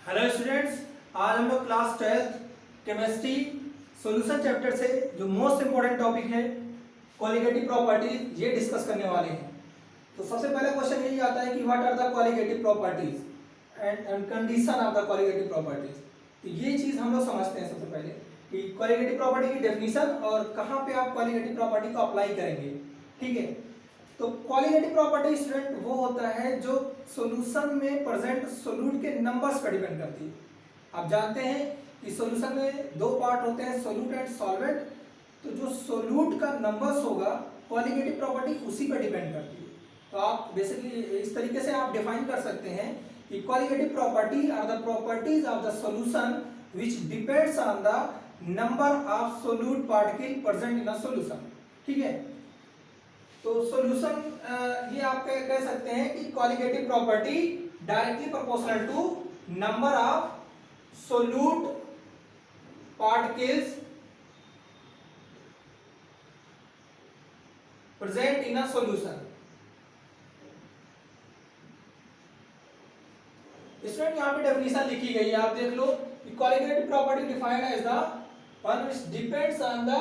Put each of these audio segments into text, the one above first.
Hello students, आज हम लोग class 12th chemistry solution chapter से जो मोस्ट इंपॉर्टेंट टॉपिक है क्वालिटेटिव प्रॉपर्टीज ये डिस्कस करने वाले हैं। तो सबसे पहला क्वेश्चन यही आता है कि what are the qualitative properties and condition of the qualitative properties. तो ये चीज हम लोग समझते हैं सबसे पहले कि क्वालिटेटिव प्रॉपर्टी की डेफिनेशन और कहाँ पे आप क्वालिटेटिव प्रॉपर्टी को अप्लाई करेंगे। ठीक है, तो क्वालिटेटिव प्रॉपर्टी स्टूडेंट वो होता है जो सॉल्यूशन में प्रेजेंट सोल्यूट के नंबर्स पर डिपेंड करती है। आप जानते हैं कि सॉल्यूशन में दो पार्ट होते हैं, सोल्यूट एंड सॉल्वेंट। तो जो सोल्यूट का नंबर्स होगा क्वालिटेटिव प्रॉपर्टी उसी पर डिपेंड करती है। तो आप बेसिकली इस तरीके से आप डिफाइन कर सकते हैं कि qualitative property are the properties of the solution which depends on the number of solute particle present in a solution. ठीक है, तो सॉल्यूशन ये आप कह सकते हैं कि qualitative property directly proportional to number of solute particles present in a solution. Student यहाँ पे डेफिनेशन लिखी गई है, आप देख लो कि qualitative property defined as the one which depends on the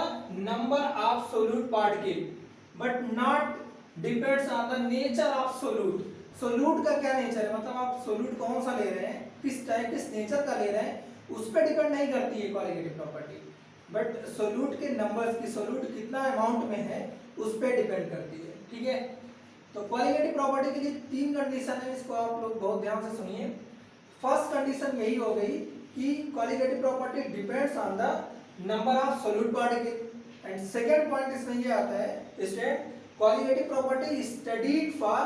number of solute particle but not depends on the nature of solute. Solute का क्या नेचर है, मतलब आप सोल्यूट कौन सा ले रहे हैं, किस टाइप किस नेचर का ले रहे हैं, उस पर डिपेंड नहीं करती है क्वालिटेटिव प्रॉपर्टी, बट सोल्यूट के नंबर्स की सोल्यूट कितना अमाउंट में है उस पर डिपेंड करती है। ठीक है, तो क्वालिटेटिव प्रॉपर्टी के लिए तीन कंडीशन है, इसको आप लोग बहुत ध्यान से सुनिए। फर्स्ट कंडीशन यही हो गई कि qualitative property depends on the number of solute particle, and second point इसमें ये आता है student qualitative property studied for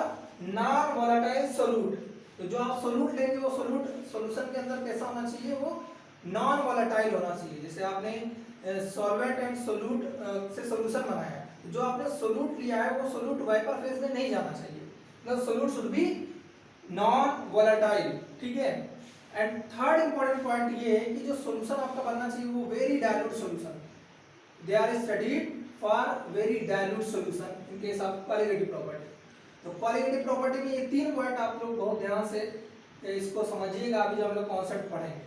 non volatile solute. तो जो आप सोल्यूट लेंगे वो सोल्यूट सॉल्यूशन के अंदर कैसा होना चाहिए, वो नॉन वोलेटाइल होना चाहिए। जैसे आपने सॉल्वेंट एंड सोल्यूट से सॉल्यूशन बनाया है, जो आपने सोल्यूट लिया है वो सोल्यूट वेपर फेज में नहीं जाना चाहिए, मतलब solute should be non volatile. ठीक है, एंड थर्ड इंपॉर्टेंट पॉइंट ये है कि जो सॉल्यूशन आपका बनना चाहिए वो very dilute solution. They are studied for very dilute solution in case of qualitative property. तो क्वालिटेटिव प्रॉपर्टी में ये तीन पॉइंट आप लोग बहुत ध्यान से इसको समझिएगा अभी जब हम लोग कॉन्सेप्ट पढ़ेंगे।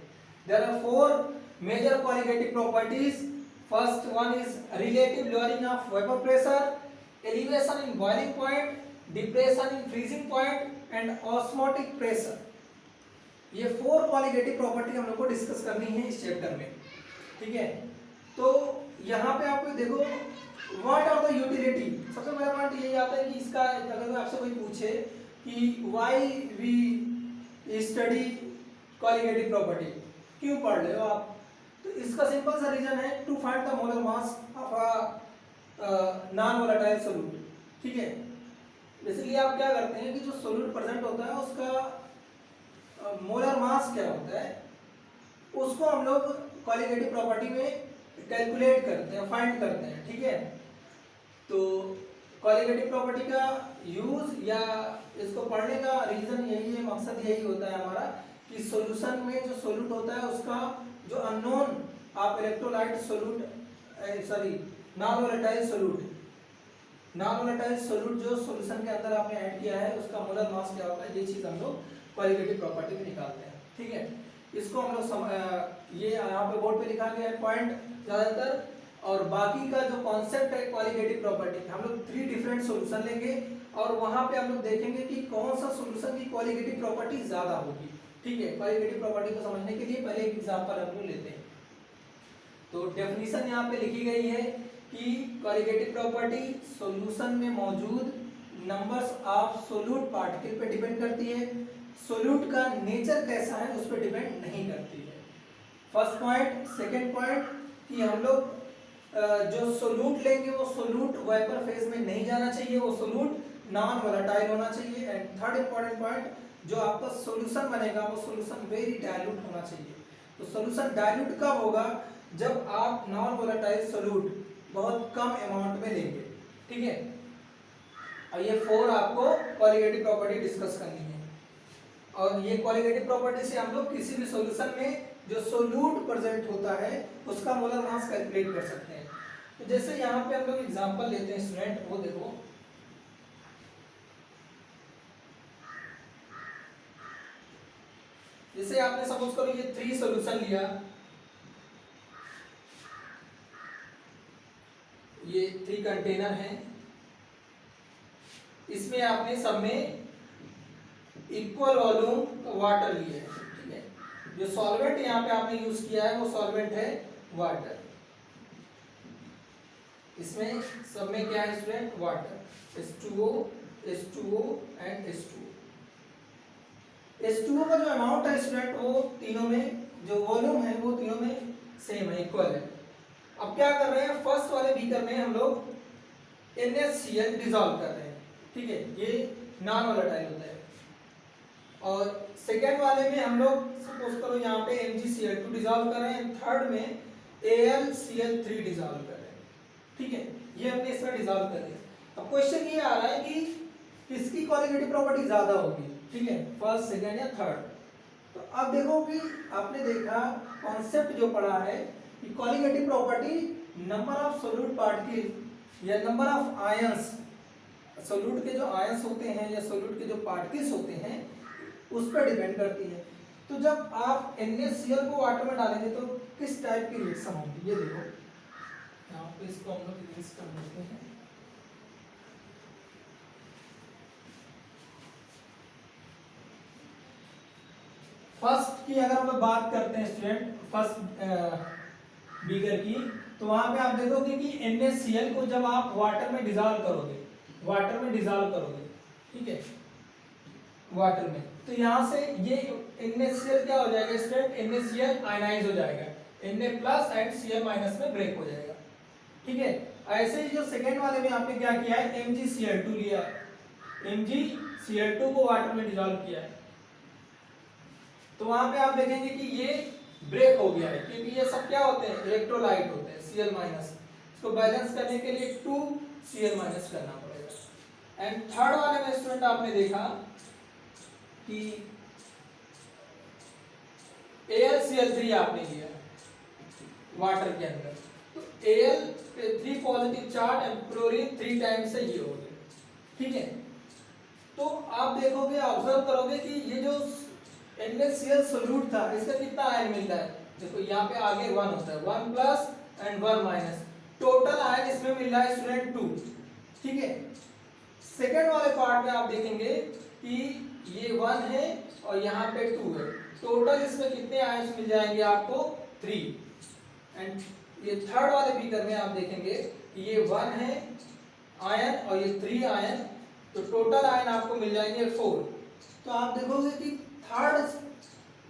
There are four major qualitative properties. First one is relative lowering of vapour pressure, elevation in boiling point, depression in freezing point and osmotic pressure. ये फोर क्वालिटेटिव प्रॉपर्टी हम लोग को डिस्कस करनी है इस चैप्टर में। ठीक है, तो यहाँ पे आप देखो व्हाट आर द यूटिलिटी। सबसे पहला पॉइंट यही आता है कि इसका अगर आपसे कोई पूछे कि why we study qualitative property, क्यों पढ़ रहे हो आप, तो इसका सिंपल सा रीजन है to find the molar mass of a non volatile solute. ठीक है, बेसिकली आप क्या करते हैं कि जो सोल्यूट प्रेजेंट होता है उसका मोलर मास क्या होता है उसको हम लोग क्वालिटेटिव प्रॉपर्टी में कैलकुलेट करते हैं, फाइंड करते हैं। ठीक है, तो क्वालिटेटिव प्रॉपर्टी का यूज या इसको पढ़ने का रीजन यही है, मकसद यही होता है हमारा कि सॉल्यूशन में जो सोल्यूट होता है उसका जो अननोन आप electrolyte solute sorry non volatile solute जो सॉल्यूशन के अंदर आपने ऐड किया है उसका मोलर मास क्या होता है, ये चीज हम लोग क्वालिटेटिव प्रॉपर्टी में निकालते हैं। ठीक है, इसको हम लोग ये यहाँ पे बोर्ड पे लिखा गया है पॉइंट ज्यादातर, और बाकी का जो कॉन्सेप्ट है क्वालिटेटिव प्रॉपर्टी हम लोग 3 डिफरेंट सॉल्यूशन लेंगे और वहां पे हम लोग देखेंगे कि कौन सा सॉल्यूशन की क्वालिटेटिव प्रॉपर्टी ज्यादा होगी। ठीक है, क्वालिटेटिव प्रॉपर्टी को समझने के लिए पहले एक एग्जांपल हम लोग लेते हैं। तो डेफिनेशन यहाँ पे लिखी गई है कि क्वालिटेटिव प्रॉपर्टी सॉल्यूशन में मौजूद नंबर्स ऑफ सोल्यूट पार्टिकल पे डिपेंड करती है, सोल्यूट का नेचर कैसा है उस पर डिपेंड नहीं करती है। First point. सेकंड पॉइंट कि हम लोग जो सोल्यूट लेंगे वो सोल्यूट वेपर फेज में नहीं जाना चाहिए, वो सोल्यूट नॉन वोलेटाइल होना चाहिए। एंड थर्ड इंपॉर्टेंट पॉइंट, जो आपका सॉल्यूशन बनेगा वो सॉल्यूशन वेरी डाइल्यूट होना चाहिए। तो सॉल्यूशन डाइल्यूट कब होगा, जब आप नॉन वोलेटाइल सोल्यूट बहुत कम अमाउंट में लेंगे। ठीक है, और ये 4 आपको क्वालिटेटिव प्रॉपर्टी डिस्कस करनी है, और ये क्वालिटेटिव प्रॉपर्टी से हम लोग किसी भी सॉल्यूशन में जो सोल्यूट प्रेजेंट होता है उसका मोलर मास कैलकुलेट कर सकते हैं। तो जैसे यहाँ पे हम लोग एग्जांपल लेते हैं स्टूडेंट, वो देखो जैसे आपने सपोज करो ये 3 सॉल्यूशन लिया, ये 3 कंटेनर हैं, इसमें आपने सब में इक्वल वॉल्यूम वाटर लिया है, ठीक है। जो सॉल्वेंट यहाँ पे आपने यूज किया है वो सॉल्वेंट है वाटर, इसमें सब में क्या है student, water, H2O, H2O and H2O। H2O का जो अमाउंट है स्टूडेंट वो तीनों में, जो वॉल्यूम है वो तीनों में सेम है, इक्वल है। अब क्या कर रहे हैं, फर्स्ट वाले बीकर में हम लोग NaCl डिसॉल्व कर रहे हैं, ठीक है, ये नॉन वोलेटाइल होता है। और सेकेंड वाले में हम लोग सपोज करो यहाँ पे MgCl2 डिसॉल्व कर रहे हैं, थर्ड में AlCl3 डिसॉल्व कर रहे हैं, ठीक है, ये हमने इसमें डिसॉल्व कर दिया। अब क्वेश्चन ये आ रहा है कि किसकी क्वालिटेटिव प्रॉपर्टी ज्यादा होगी, ठीक है, फर्स्ट, सेकेंड या थर्ड। तो अब देखो कि आपने देखा कॉन्सेप्ट जो पढ़ा है कि qualitative property number of solute particle या नंबर ऑफ आयंस, सोल्यूट के जो आयंस होते हैं या सोल्यूट के जो पार्टिकल्स होते हैं उस पर डिपेंड करती है। तो जब आप NaCl को वाटर में डालेंगे तो किस टाइप की रिएक्शन होगी, ये देखो यहाँ पे, इसको हम लोग इरेज कर देते हैं। फर्स्ट की अगर हम बात करते हैं स्टूडेंट, फर्स्ट बीकर की, तो वहां पे आप देखोगे कि NaCl को जब आप वाटर में डिसॉल्व करोगे, वाटर में डिसॉल्व करोगे, ठीक है, वाटर में, तो यहाँ से ये NaCl क्या हो जाएगा स्टूडेंट, NaCl आयनाइज हो जाएगा, Na+ एंड Cl- में ब्रेक हो जाएगा, ठीक है। ऐसे ही जो सेकेंड वाले में आपने क्या किया है, MgCl2 लिया है, MgCl2 को वाटर में डिसॉल्व किया है, तो वहां पे आप देखेंगे कि ये ब्रेक हो गया है, क्योंकि ये सब क्या होते हैं, इलेक्ट्रोलाइट होते हैं, Cl-, इसको बैलेंस करने के लिए 2Cl- करना पड़ेगा। एंड थर्ड वाले में स्टूडेंट आपने देखा कि AlCl3 आपने लिया वाटर के अंदर, तो Al पे 3 positive charge and chlorine 3 times से ये हो गया, ठीक है। तो आप देखोगे, ऑब्जर्व करोगे कि ये जो NaCl सोल्यूट था इसका कितना आयन मिलता है, देखो यहाँ पे आगे 1 होता है, 1+ एंड 1-, टोटल आयन इसमें मिल रहा है स्टूडेंट 2, ठीक है। सेकेंड वाले पार्ट में आप देखेंगे कि ये 1 है और यहाँ पे 2 है, टोटल इसमें कितने आयन मिल जाएंगे आपको, 3। एंड ये थर्ड वाले बीकर में आप देखेंगे कि ये 1 है आयन और ये 3 आयन, तो टोटल आयन आपको मिल जाएंगे 4। तो आप देखोगे कि थर्ड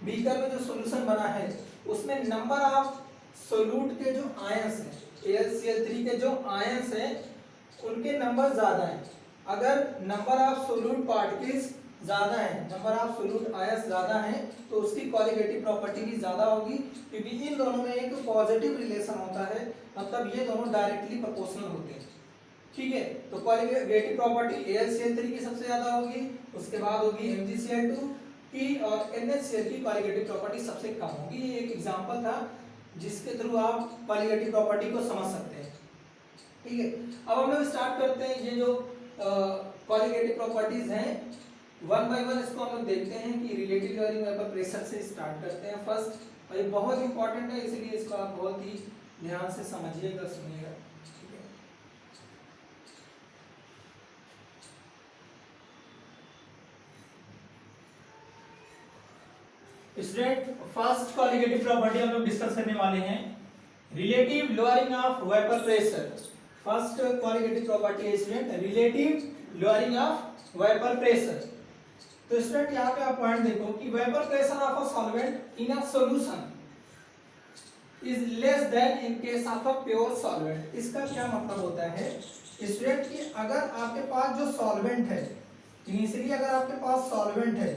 बीकर में जो सॉल्यूशन बना है उसमें नंबर ऑफ सोल्यूट के जो आयंस हैं, AlCl3 के जो आयंस हैं उनके नंबर ज्यादा हैं। अगर नंबर ऑफ सोल्यूट पार्टिकल्स ज्यादा है, नंबर ऑफ सोल्यूट आयंस ज्यादा हैं, तो उसकी क्वालिटेटिव प्रॉपर्टी भी ज्यादा होगी, क्योंकि इन दोनों में एक पॉजिटिव रिलेशन होता है, मतलब ये दोनों डायरेक्टली प्रोपोर्शनल होते हैं, ठीक है। तो क्वालिटेटिव प्रॉपर्टी AlCl3 की सबसे ज्यादा होगी, उसके बाद होगी MgCl2 की, और NaCl की क्वालिटेटिव प्रॉपर्टी सबसे कम होगी। ये एक एग्जांपल था जिसके थ्रू आप क्वालिटेटिव प्रॉपर्टी को समझ सकते हैं, ठीक है। अब हम लोग स्टार्ट करते हैं ये जो क्वालिटेटिव प्रॉपर्टीज हैं, 1 बाय 1 इसको हम लोग देखते हैं कि रिलेटिव लेवलिंग वेपर प्रेशर से स्टार्ट करते हैं फर्स्ट, और ये बहुत इंपॉर्टेंट है, इसलिए इसको आप बहुत ही ध्यान से समझिएगा, सुनिएगा, ठीक है। स्टूडेंट फर्स्ट क्वालिटेटिव प्रॉपर्टी हम लोग डिस्कस करने वाले हैं, relative lowering of vapour pressure. First qualitative property है student relative lowering of vapour pressure. तो स्टूडेंट यहाँ पे आप पॉइंट देखो कि vapour pressure of a solvent in a solution is less than in case of a pure solvent. इसका क्या मतलब होता है स्टूडेंट कि अगर आपके पास जो सॉल्वेंट है, इनिशियली अगर आपके पास सॉल्वेंट है,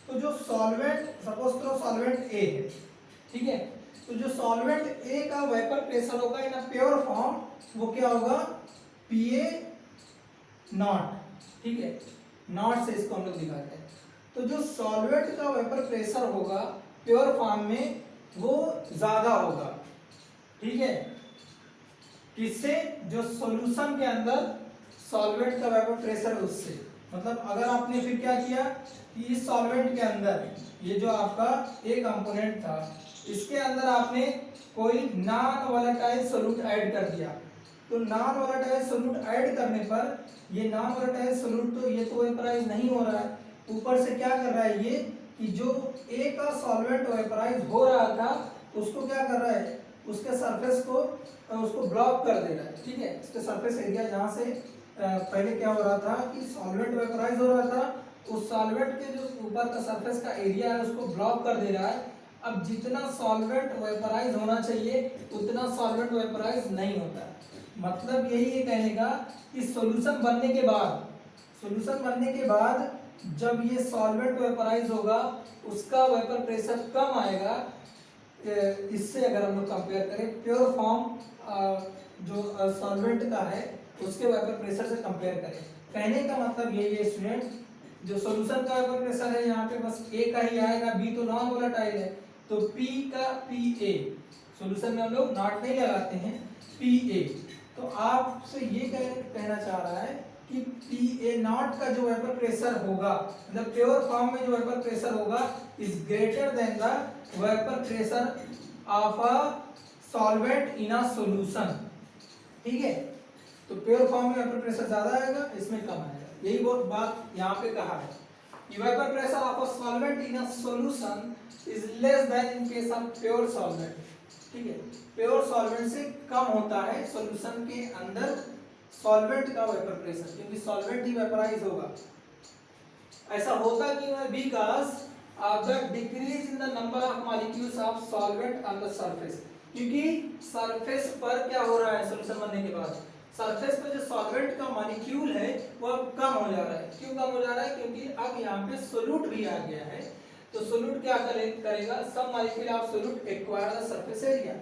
तो जो सॉल्वेंट सपोज करो सॉल्वेंट ए है, ठीक है, तो जो सॉल्वेंट ए का वेपर प्रेशर होगा इन अ प्योर फॉर्म वो क्या होगा, Pa0, ठीक है, नॉट से इसको हम लोग दिखाते हैं। तो जो सॉल्वेंट का वेपर प्रेशर होगा प्योर फॉर्म में वो ज्यादा होगा, ठीक है, किससे, जो सॉल्यूशन के अंदर सॉल्वेंट का वेपर प्रेशर है उससे, मतलब अगर आपने फिर क्या किया कि इस सॉल्वेंट के अंदर ये जो आपका ए कंपोनेंट था इसके अंदर आपने कोई नॉन वोलेटाइल सोल्यूट ऐड कर दिया, तो नॉन वोलेटाइल सोल्यूट ऐड करने पर ये नॉन वोलेटाइल सोल्यूट तो ये तो वेपराइज नहीं हो रहा है, ऊपर से क्या कर रहा है ये कि जो ए का सॉल्वेंट वेपराइज हो रहा था उसको क्या कर रहा है, उसके सरफेस को उसको ब्लॉक कर दे रहा है। ठीक है, इसके सरफेस एरिया जहाँ से पहले क्या हो रहा था कि सॉल्वेंट वेपराइज हो रहा था उस सॉल्वेंट के जो ऊपर का सरफेस का एरिया है उसको ब्लॉक कर दे रहा है। अब जितना सॉल्वेंट वेपराइज होना चाहिए उतना सॉल्वेंट वेपराइज नहीं होता। मतलब यही है कहने का कि सॉल्यूशन बनने के बाद जब ये सॉल्वेंट वेपराइज होगा उसका वेपर प्रेशर कम आएगा। इससे अगर हम लोग कंपेयर करें प्योर फॉर्म जो सॉल्वेंट का है उसके वेपर प्रेशर से कंपेयर करें, कहने का मतलब यही है स्टूडेंट, जो सॉल्यूशन का वेपर प्रेशर है यहाँ पे बस ए का ही आएगा, बी तो नॉन वोलेटाइल है तो पी का पी ए, सॉल्यूशन में हम लोग नॉट नहीं लगाते हैं, पी ए। तो आपसे ये कहना चाह रहा है कि पी ए नॉट का जो वेपर प्रेशर होगा मतलब प्योर फॉर्म में जो वेपर प्रेशर होगा is greater than the vapour pressure of a solvent in a solution. ठीक है, तो प्योर फॉर्म में वेपर प्रेशर ज्यादा आएगा, इसमें कम आएगा, यही बात यहाँ पे कहा है कि vapour pressure of a solvent in a solution is less than in case of pure solvent. ठीक है, प्योर सॉल्वेंट से कम होता है सॉल्यूशन के अंदर सॉल्वेंट का वेपर प्रेशर, क्योंकि सॉल्वेंट ही वेपराइज होगा। ऐसा होता क्यों है? Because of the decrease in the number of molecules of solvent on the surface, क्योंकि सरफेस पर क्या हो रहा है सॉल्यूशन बनने के बाद सरफेस पर जो सॉल्वेंट का मॉलिक्यूल है वो अब कम हो जा रहा है। क्यों कम हो जा रहा है? क्योंकि अब यहाँ पे सोल्यूट भी आ गया है, तो सोल्यूट क्या करेगा, सब molecule of solute acquire the surface area,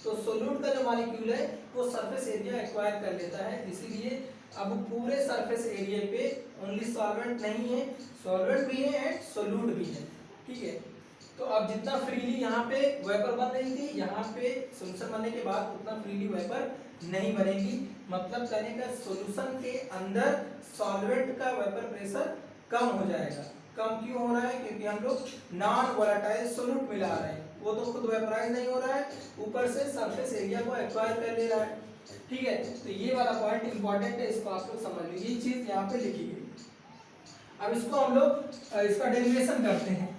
तो सोल्यूट का जो मॉलिक्यूल है वो सरफेस एरिया एक्वायर कर लेता है, इसीलिए अब पूरे सरफेस एरिया पे ओनली सॉल्वेंट नहीं है, सॉल्वेंट भी है एंड सोल्यूट भी है। ठीक है, तो अब जितना फ्रीली यहाँ पे वेपर बन रही थी यहाँ पे सॉल्यूशन बनने के बाद उतना फ्रीली वेपर नहीं बनेगी। मतलब कहने का सॉल्यूशन के अंदर सॉल्वेंट का वेपर प्रेशर कम हो जाएगा। कम क्यों हो रहा है? क्योंकि हम लोग नॉन वोलेटाइल सोल्यूट मिला रहे हैं, वो तो खुद वेपराइज नहीं हो रहा है, ऊपर से सरफेस एरिया को एक्वायर कर ले रहा है। ठीक है, तो ये वाला पॉइंट इंपॉर्टेंट है, इसको आप लोग समझ लीजिए, ये चीज यहाँ पे लिखी गई। अब इसको हम लोग इसका डेरिवेशन करते हैं,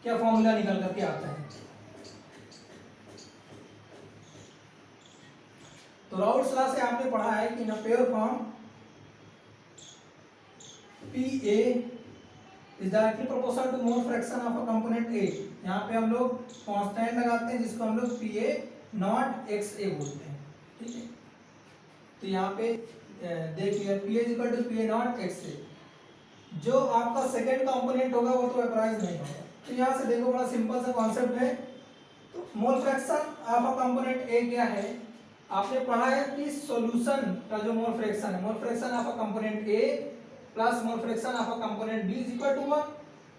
क्या फॉर्मूला निकल करके आता है। तो राउल्ट्स लॉ से आपने पढ़ा है कि in a pure form P A is directly proportional to mole fraction of a component A. यहाँ पे हम लोग कांस्टेंट लगाते हैं जिसको हम लोग P A not X A बोलते हैं। ठीक है, तो यहाँ पे देखिए P A equal to P A not X A, जो आपका सेकेंड कंपोनेंट होगा वो तो वेपराइज नहीं होगा। तो यहाँ से देखो बड़ा सिंपल सा कॉन्सेप्ट है, तो मोल फ्रैक्शन ऑफ अ कंपोनेंट ए क्या है, आपने पढ़ा है कि सॉल्यूशन का जो मोल फ्रैक्शन है, mole fraction of a component A plus mole fraction of a component B is equal to 1।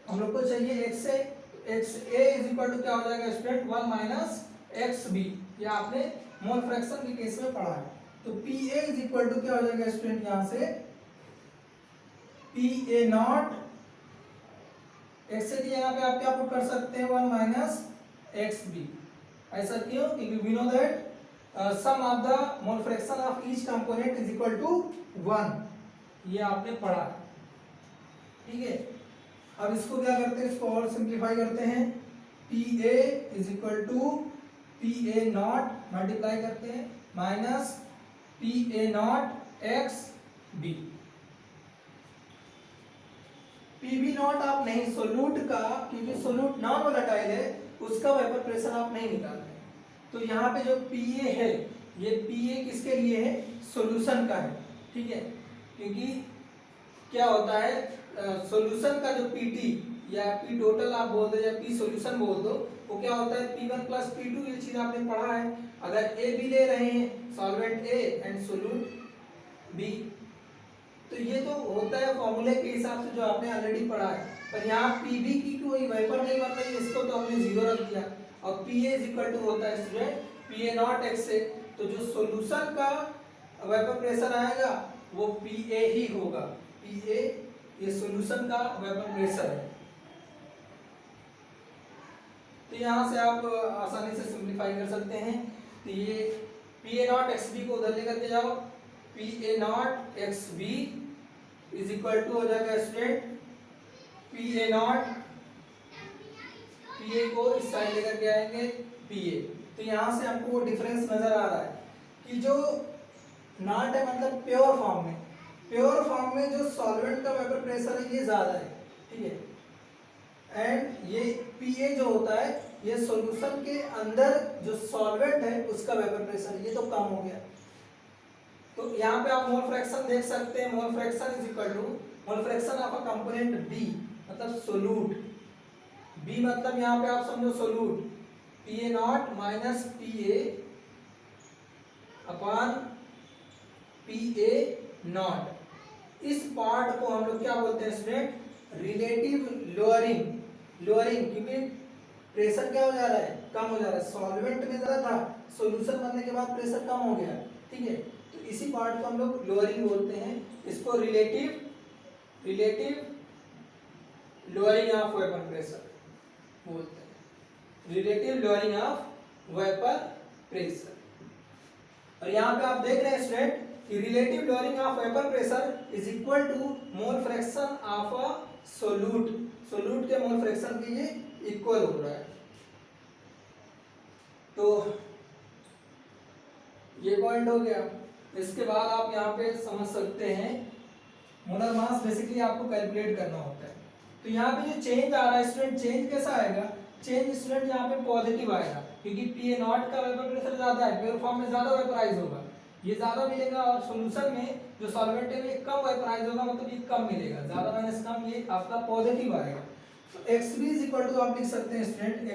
हम लोग को चाहिए X A, X A is equal to क्या हो जाएगा स्टूडेंट 1 माइनस एक्स बी, ये आपने मोल फ्रैक्शन के केस में पढ़ा है। तो P A is equal to क्या हो जाएगा स्टूडेंट यहाँ से P A not X A की जगह पे आप क्या पुट कर सकते हैं 1 माइनस एक्स बी। ऐसा क्यों? क्योंकि we know that sum of the mole fraction of each component is equal to 1, ये आपने पढ़ा। ठीक है, अब इसको क्या करते हैं, इसको और सिंप्लीफाई करते हैं, P A is equal to P A not multiply करते हैं minus P A not X B. P B not आप नहीं, सोल्यूट का, क्योंकि सोल्यूट नॉन वोलेटाइल है उसका वेपर प्रेशर आप नहीं निकाल रहे। तो यहाँ पे जो पी ए है ये पी ए किसके लिए है, सॉल्यूशन का है। ठीक है, क्योंकि क्या होता है सॉल्यूशन का जो पीटी या पी टोटल आप बोल दो या पी सॉल्यूशन बोल दो, वो क्या होता है P1 प्लस P2, ये चीज आपने पढ़ा है। अगर ए बी ले रहे हैं solvent A and solute B, तो ये तो होता है फॉर्मूले के हिसाब से जो आपने ऑलरेडी पढ़ा है, पर यहाँ पी बी की कोई वेपर नहीं बन रही है, इसको तो हमने जीरो रख दिया, और P A is equal to होता है student P A not X A, तो जो सॉल्यूशन का वेपर प्रेशर आएगा वो पी ए ही होगा, पी ए ये सॉल्यूशन का वेपर प्रेशर है। तो यहाँ से आप आसानी से सिंप्लीफाई कर सकते हैं। तो ये P A not X B को उधर लेकर के जाओ, P A not X B is equal to हो जाएगा student P A not, P A को इस साइड लेकर के आएंगे पी ए। तो यहाँ से हमको वो डिफरेंस नजर आ रहा है कि जो नॉट है मतलब प्योर फॉर्म में, प्योर फॉर्म में जो सॉल्वेंट का वेपर प्रेशर है ये ज़्यादा है, ठीक है। एंड ये पीए जो होता है ये सॉल्यूशन के अंदर जो सॉल्वेंट है उसका वेपर प्रेशर ये तो कम हो गया। तो यहाँ पे आप मोल फ्रैक्शन देख सकते हैं, mole fraction is equal to mole fraction of a component B मतलब सोलूट, बी मतलब यहाँ पे आप समझो solute, P A not minus P A upon P A not. इस पार्ट को हम लोग क्या बोलते हैं स्टूडेंट, रिलेटिव लोअरिंग, लोअरिंग क्योंकि प्रेशर क्या हो जा रहा है, कम हो जा रहा है। सॉल्वेंट में ज़्यादा था, सॉल्यूशन बनने के बाद प्रेशर कम हो गया, ठीक है। तो इसी पार्ट को हम लोग लोअरिंग बोलते हैं, इसको relative lowering of vapour pressure बोलते हैं, relative lowering of vapour pressure. और यहाँ पे आप देख रहे हैं स्टूडेंट कि relative lowering of vapour pressure is equal to mole fraction of a solute, solute के मोल फ्रैक्शन के ये इक्वल हो रहा है। तो ये पॉइंट हो गया। इसके बाद आप यहाँ पे समझ सकते हैं मोलर मास बेसिकली आपको कैलकुलेट करना होता है। तो यहाँ पे जो चेंज आ रहा है स्टूडेंट, चेंज कैसा आएगा, चेंज स्टूडेंट यहाँ पे पॉजिटिव आएगा क्योंकि पी ए नॉट का वेपर प्रेशर ज्यादा है, प्योर फॉर्म में ज्यादा वेपराइज होगा, ये ज्यादा मिलेगा। और सॉल्यूशन में जो सॉल्वेंट है वो कम वेपराइज होगा, मतलब ये कम मिलेगा, ज्यादा माइनस कम, ये आपका पॉजिटिव आएगा। तो X B is equal to आप लिख सकते हैं student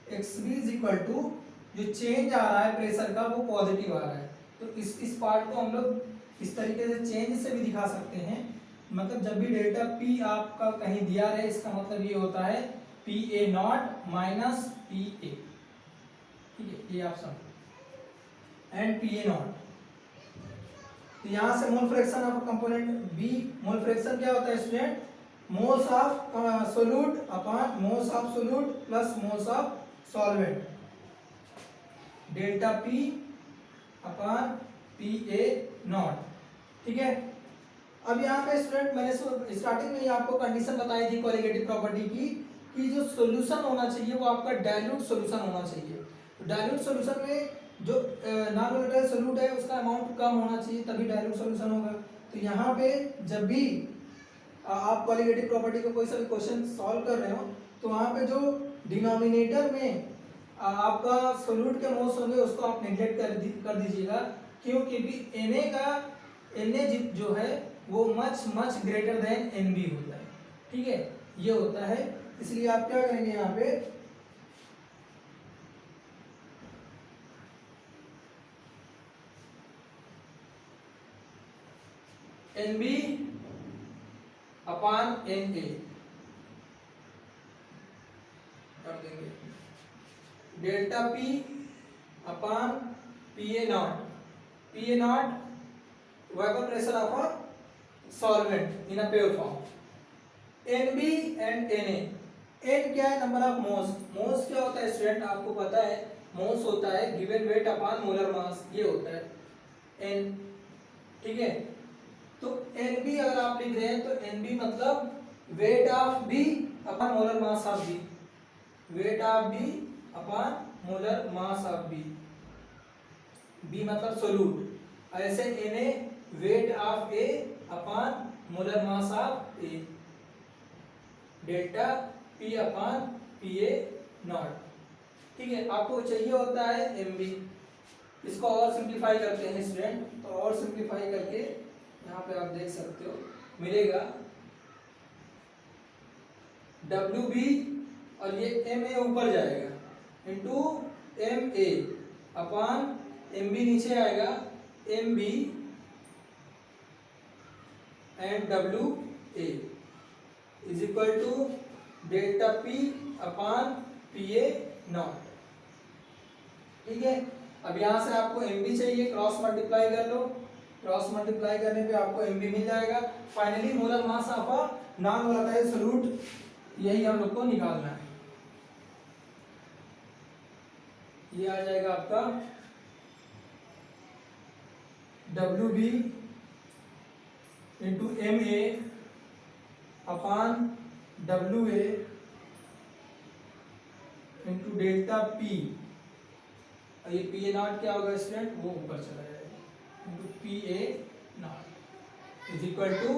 X B is equal to जो चेंज आ रहा है प्रेशर का वो पॉजिटिव आ रहा है। तो इस पार्ट को हम लोग इस तरीके से चेंज से भी दिखा सकते हैं, मतलब जब भी डेल्टा पी आपका कहीं दिया रहे इसका मतलब ये होता है P A not minus P ए, ठीक है, ये आप समझो, एंड पी ए नॉट। तो यहाँ से mole fraction of component B, mole fraction क्या होता है student, moles of solute upon moles of solute plus moles of solvent, delta P upon P A nought, ठीक है। अब यहाँ पे स्टूडेंट मैंने स्टार्टिंग में ही आपको कंडीशन बताई थी कोलिगेटिव प्रॉपर्टी की कि जो सॉल्यूशन होना चाहिए वो आपका डाइल्यूट सॉल्यूशन होना चाहिए। तो डाइल्यूट सॉल्यूशन में जो नॉन वोलेटाइल सोल्यूट है उसका अमाउंट कम होना चाहिए तभी डाइल्यूट सॉल्यूशन होगा। तो यहाँ पे जब भी आप कोलिगेटिव प्रॉपर्टी का कोई सा भी क्वेश्चन सॉल्व कर रहे हो तो वहाँ पे जो डिनोमिनेटर में आपका सोल्यूट के मोल्स होंगे उसको आप नेग्लेक्ट कर दीजिएगा, क्योंकि भी Na का Na जो है वो मच ग्रेटर देन Nb होता है, ठीक है, ये होता है। इसलिए आप क्या करेंगे यहाँ पे Nb अपॉन Na कर देंगे, delta P upon P A not vapour pressure of a solvent in a pure form, Nb and Na। N क्या है, नंबर ऑफ मोल्स, मोल्स क्या होता है स्टूडेंट आपको पता है, मोल्स होता है given weight upon molar mass, ये होता है N, ठीक है। तो Nb अगर आप लिख रहे हैं तो Nb मतलब weight of B upon molar mass of B, weight of B upon molar mass of B, B मतलब सोल्यूट, ऐसे Na weight of A upon molar mass of A, delta P upon P A nought, ठीक है। आपको चाहिए होता है Mb, इसको और सिंप्लीफाई करते हैं स्टूडेंट, तो और सिंप्लीफाई करके यहाँ पे आप देख सकते हो मिलेगा Wb और ये Ma ऊपर जाएगा इंटू Ma अपॉन Mb नीचे आएगा Mb and Wa is equal to delta P upon P A nought, ठीक है। अब यहाँ से आपको Mb चाहिए, क्रॉस मल्टीप्लाई कर लो, क्रॉस मल्टीप्लाई करने पे आपको एमबी मिल जाएगा। Finally molar mass of a non volatile solute, यही हम लोग को निकालना है। ये आ जाएगा आपका WB इंटू MA अपान WA इंटू डेल्टा P, और ये PA नॉट क्या होगा स्टूडेंट, वो ऊपर चला जाएगा, into PA nought is equal to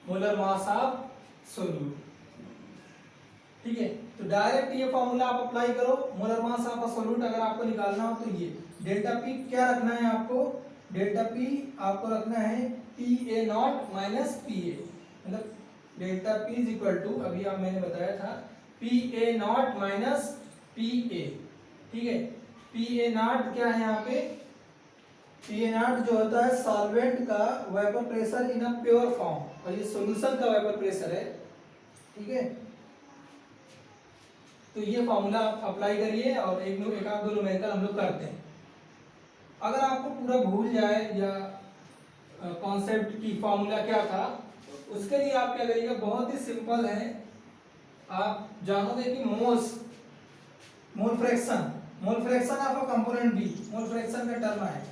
molar mass of solute. ठीक है, तो डायरेक्ट ये फॉर्मूला आप अप्लाई करो, molar mass of a solute अगर आपको निकालना हो तो ये डेल्टा P क्या रखना है आपको, डेल्टा P आपको रखना है PA नॉट माइनस PA, मतलब delta P is equal to, अभी आप मैंने बताया था PA नॉट माइनस PA। ठीक है, PA नॉट क्या है यहाँ पे, PA नॉट जो होता है सॉल्वेंट का vapour pressure in a pure form, और ये सॉल्यूशन का वेपर प्रेशर है। ठीक है, तो ये फॉर्मूला आप अप्लाई करिए और एक आध दो न्यूमेरिकल हम लोग करते हैं। अगर आपको पूरा भूल जाए या कॉन्सेप्ट की फॉर्मूला क्या था, उसके लिए आप क्या करिएगा, बहुत ही सिंपल है। आप जानोगे कि mole fraction of a component B, mole fraction का टर्म है,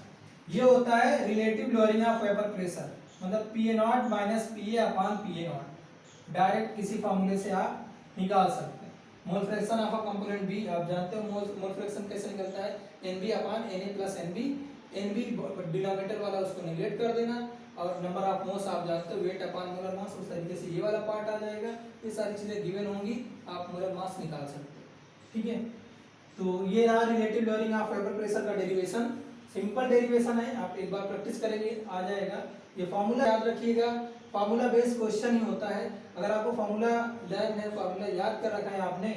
ये होता है relative lowering of vapour pressure, मतलब PA nought minus PA upon PA nought. Direct किसी फॉर्मूले से आप निकाल सकते हैं। Mole fraction of a component B आप जानते हो, मोल फ्रैक्शन कैसे निकलता है, NB upon Na plus NB, NB denominator वाला उसको निगलेक्ट कर देना, और नंबर ऑफ मोल्स आप जानते हो, वेट अपान मोलर मास, उस तरीके से ये वाला पार्ट आ जाएगा। ये सारी चीजें गिवन होंगी, आप मोलर मास निकाल सकते हो। ठीक है, तो ये रहा relative lowering of vapour pressure का डेरिवेशन, सिंपल डेरिवेशन है, आप एक बार प्रैक्टिस करेंगे आ जाएगा। ये फॉर्मूला याद रखिएगा, फॉर्मूला बेस्ड क्वेश्चन ही होता है। अगर आपको फॉर्मूला लर्न है, फॉर्मूला याद कर रखा है आपने,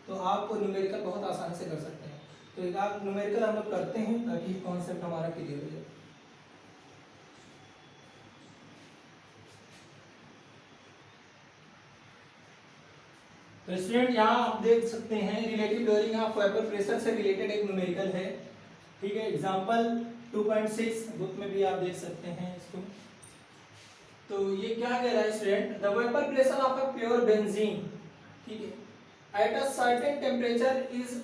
तो आपको न्यूमेरिकल बहुत आसानी से कर सकते हैं। तो एक आप न्यूमेरिकल हम लोग करते हैं ताकि कॉन्सेप्ट हमारा क्लियर हो जाए। तो स्टूडेंट यहाँ आप देख सकते हैं relative lowering of vapour pressure से रिलेटेड एक न्यूमेरिकल है। ठीक है, एग्जांपल 2.6 बुक में भी आप देख सकते हैं इसको। तो ये क्या कह रहा है student, the vapour pressure of a pure benzene, ठीक है, at a certain temperature is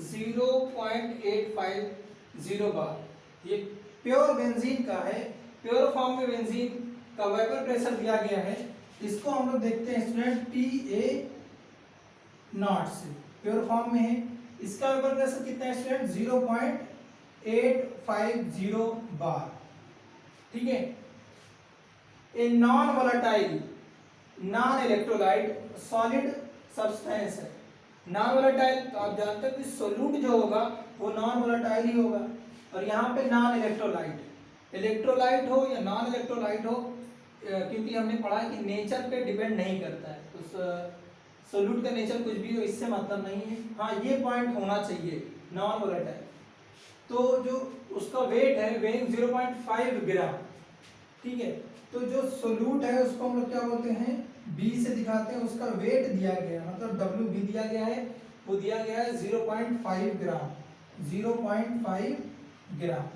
0.850 बार। ये प्योर बेंजीन का है, प्योर फॉर्म में बेंजीन का वेपर प्रेशर दिया गया है। इसको हम लोग देखते हैं स्टूडेंट PA नॉट से, प्योर फॉर्म में है। इसका वेपर प्रेशर कितना है स्टूडेंट, 0.850 बार। ठीक है, a non volatile non electrolyte solid substance है। नॉन वोलेटाइल तो आप जानते हो कि सोल्यूट जो होगा वो नॉन वोलेटाइल ही होगा, और यहाँ पे नॉन इलेक्ट्रोलाइट, इलेक्ट्रोलाइट हो या नॉन इलेक्ट्रोलाइट हो, क्योंकि हमने पढ़ा है कि नेचर पे डिपेंड नहीं करता है, तो सोल्यूट का नेचर कुछ भी हो इससे मतलब नहीं है। हाँ, ये पॉइंट होना चाहिए, नॉन वोलेटाइल। तो जो उसका वेट है वेइंग 0.5 ग्राम। ठीक है, तो जो सोल्यूट है उसको हम लोग क्या बोलते हैं, B से दिखाते हैं। उसका वेट दिया गया है, मतलब WB दिया गया है, वो दिया गया है 0.5 ग्राम, 0.5 ग्राम।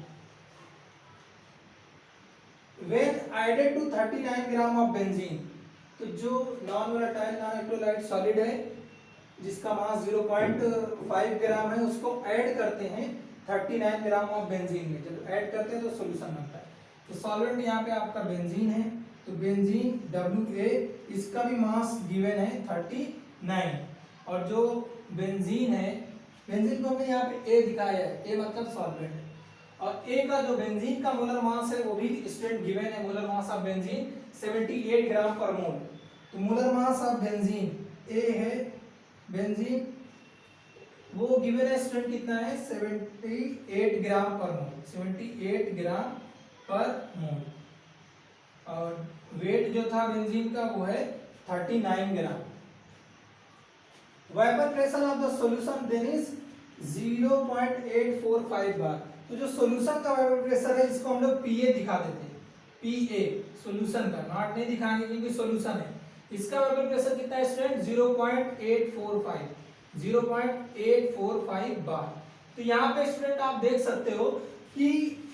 When added to 39 gram of benzene, तो जो non volatile non electrolyte solid है जिसका मास 0.5 ग्राम है, उसको ऐड करते हैं 39 ग्राम ऑफ बेंजीन में। जब ऐड करते हैं तो सॉल्यूशन बनता है। तो सॉल्वेंट यहाँ पे आपका बेंजीन है, तो बेंजीन WA, इसका भी मास गिवन है 39, और जो बेंजीन है, बेंजीन को हमने यहाँ पे A दिखाया है, A मतलब सॉल्वेंट, और A का जो बेंजीन का मोलर मास है वो भी स्टूडेंट गिवन है, मोलर मास ऑफ बेंजीन 78 ग्राम पर मोल। तो molar mass of benzene A है, बेंजीन वो गिवन है स्टूडेंट कितना है, 78 ग्राम पर मोल, 78 ग्राम पर मोल, और वेट जो था बेंजीन का वो है 39 gram. Vapour pressure of the solution then is 0.845 bar. तो जो सॉल्यूशन का वेपर प्रेशर है इसको हम लोग PA दिखा देते हैं, PA सॉल्यूशन का, नॉट नहीं दिखाएंगे क्योंकि सॉल्यूशन है। इसका वेपर प्रेशर कितना है स्टूडेंट, 0.845 बार। तो यहाँ पे स्टूडेंट आप देख सकते हो कि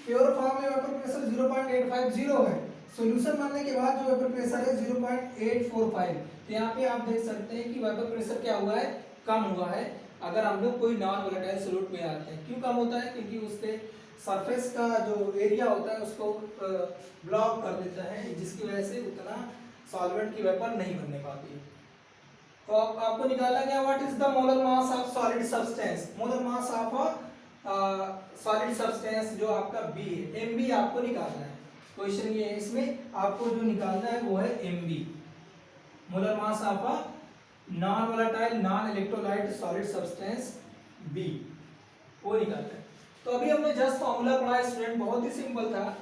प्योर फॉर्म में वेपर प्रेशर 0.850 है, सॉल्यूशन बनने के बाद जो वेपर प्रेशर है 0.845। तो यहाँ पे आप देख सकते हैं कि वेपर प्रेशर क्या हुआ है, कम हुआ है अगर हम लोग कोई नॉन वोलेटाइल सॉल्यूट में आते हैं। क्यों कम होता है? क्योंकि उसके सरफेस का जो एरिया होता है उसको ब्लॉक कर देता है, जिसकी वजह से उतना सॉल्वेंट की वेपर नहीं बनने पाती है। तो आपको निकालना क्या, what is the molar mass of solid substance, molar mass of solid substance जो आपका बी है, एम बी आपको निकालना है। क्वेश्चन ये है, इसमें आपको जो निकालना है वो है M B, molar mass of non volatile non electrolyte solid substance B, वो निकालना है। तो अभी हमने जस्ट फॉर्मूला पढ़ा स्टूडेंट, बहुत ही सिंपल था।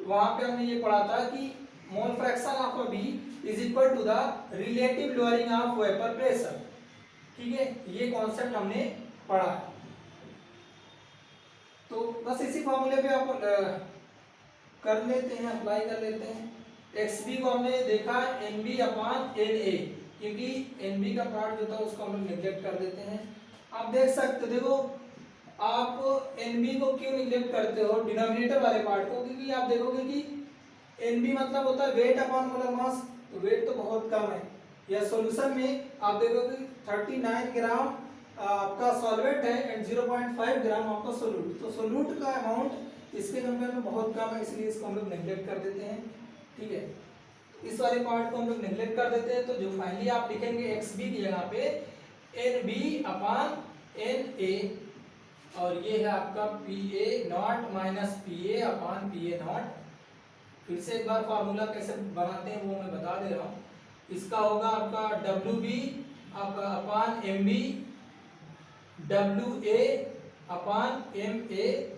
वहां पे हमने ये पढ़ा था कि mole fraction of B is equal to the relative lowering of vapour pressure. ठीक है, ये कॉन्सेप्ट हमने पढ़ा है। तो बस इसी फॉर्मूले पे आप कर लेते हैं, अप्लाई कर लेते हैं। एक्स बी को हमने देखा N B upon N A, क्योंकि एन बी का पार्ट जो था उसको हम लोग निगलेक्ट कर देते हैं। आप देख सकते, देखो आप एन बी को क्यों निगलेक्ट करते हो डिनोमिनेटर वाले पार्ट को, क्योंकि आप देखोगे कि एन बी मतलब होता है वेट अपॉन मोलर मास, तो वेट तो बहुत कम है। या सॉल्यूशन में आप देखोगे 39 ग्राम आपका सॉल्वेंट है एंड 0.5 ग्राम आपका सोल्यूट, तो सोल्यूट का अमाउंट इसके कंपेयर में बहुत कम है, इसलिए इसको हम लोग नेग्लेक्ट कर देते हैं। ठीक है, इस वाले पार्ट को हम लोग नेग्लेक्ट कर देते हैं। तो जो फाइनली आप लिखेंगे एक्स बी की जगह पे N B upon N A, और ये है आपका P A not minus P A upon P A nought. फिर से एक बार फार्मूला कैसे बनाते हैं वो मैं बता दे रहा हूँ। इसका होगा आपका W B upon M B, W A upon M A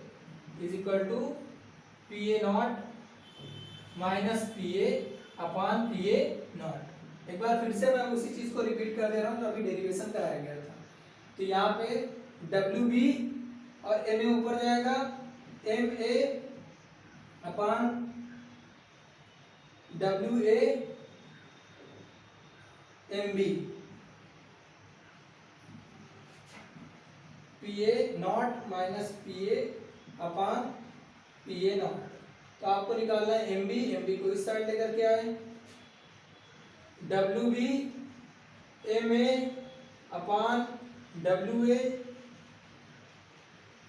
is equal to P A not minus P A upon P A nought. एक बार फिर से मैं उसी चीज को रिपीट कर दे रहा हूँ जो अभी डेरिवेशन कराया गया था। तो यहाँ पे डब्ल्यू बी और एम ए ऊपर जाएगा, M A upon W A M B, P A not minus P A upon P A nought. तो आपको निकालना है एम बी को इस साइड लेकर के आए, W B M A upon W A,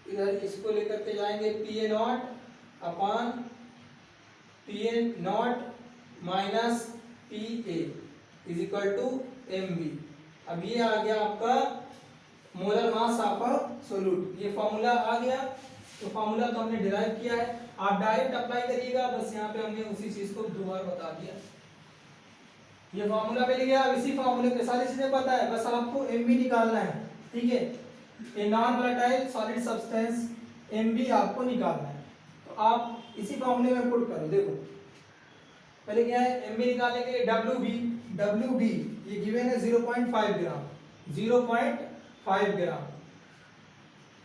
इधर इसको लेकर के जाएंगे P A nought upon P A not minus P A is equal to M B. अब ये आ गया आपका molar mass of a solute, ये फॉर्मूला आ गया। तो फॉर्मूला तो हमने डिराइव किया है, आप डायरेक्ट अप्लाई करिएगा, बस यहाँ पे हमने उसी चीज को दोबारा बता दिया। ये फॉर्मूला मिल गया, अब इसी फॉर्मूले पे सारी चीजें पता है, बस आपको एम बी निकालना है। ठीक है, a non volatile solid substance M B आपको निकालना है। तो आप इसी फॉर्मूले में पुट करो। देखो पहले क्या है, एम बी निकालने के लिए डब्ल्यू बी ये गिवन है 0.5 ग्राम, 0.5 ग्राम।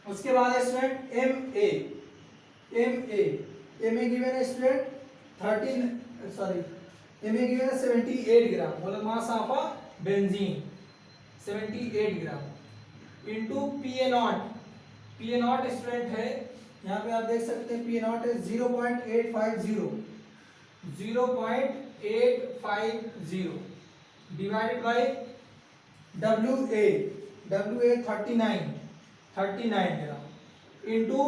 उसके बाद है स्टूडेंट एम ए गिवन है student 78 gram, molar mass of a benzene 78 gram into P A not student है, यहाँ पे आप देख सकते हैं पी ए नॉट है 0.850 divided by W A 39 gram into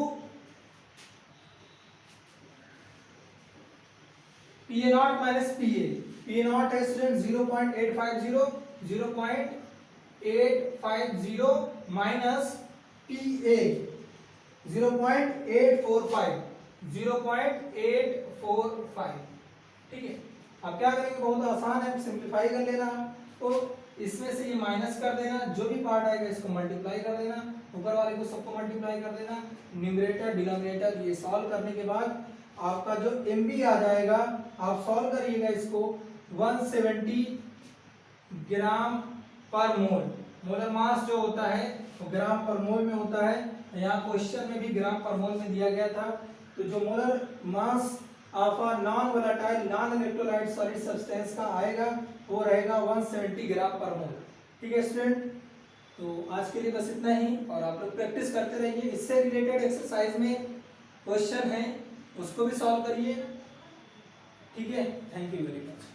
P A not minus P A not है स्टूडेंट 0.850 माइनस पी ए 0.845। ठीक है, अब क्या करेंगे, बहुत आसान है, सिंप्लीफाई कर लेना। तो इसमें से ये माइनस कर देना, जो भी पार्ट आएगा इसको मल्टीप्लाई कर देना, ऊपर वाले को सबको मल्टीप्लाई कर देना, न्यूमरेटर डिनोमिनेटर ये सॉल्व करने के बाद आपका जो एम बी आ जाएगा, आप सॉल्व करिएगा इसको 170 ग्राम पर मोल। मोलर मास जो होता है वो ग्राम पर मोल में होता है, यहाँ क्वेश्चन में भी ग्राम पर मोल में दिया गया था। तो जो molar mass of a non volatile non electrolyte solid substance का आएगा वो रहेगा 170 ग्राम पर मोल। ठीक है स्टूडेंट, तो आज के लिए बस इतना ही, और आप लोग प्रैक्टिस करते रहिए। इससे रिलेटेड एक्सरसाइज में क्वेश्चन है उसको भी सॉल्व करिए। ठीक है, थैंक यू वेरी मच।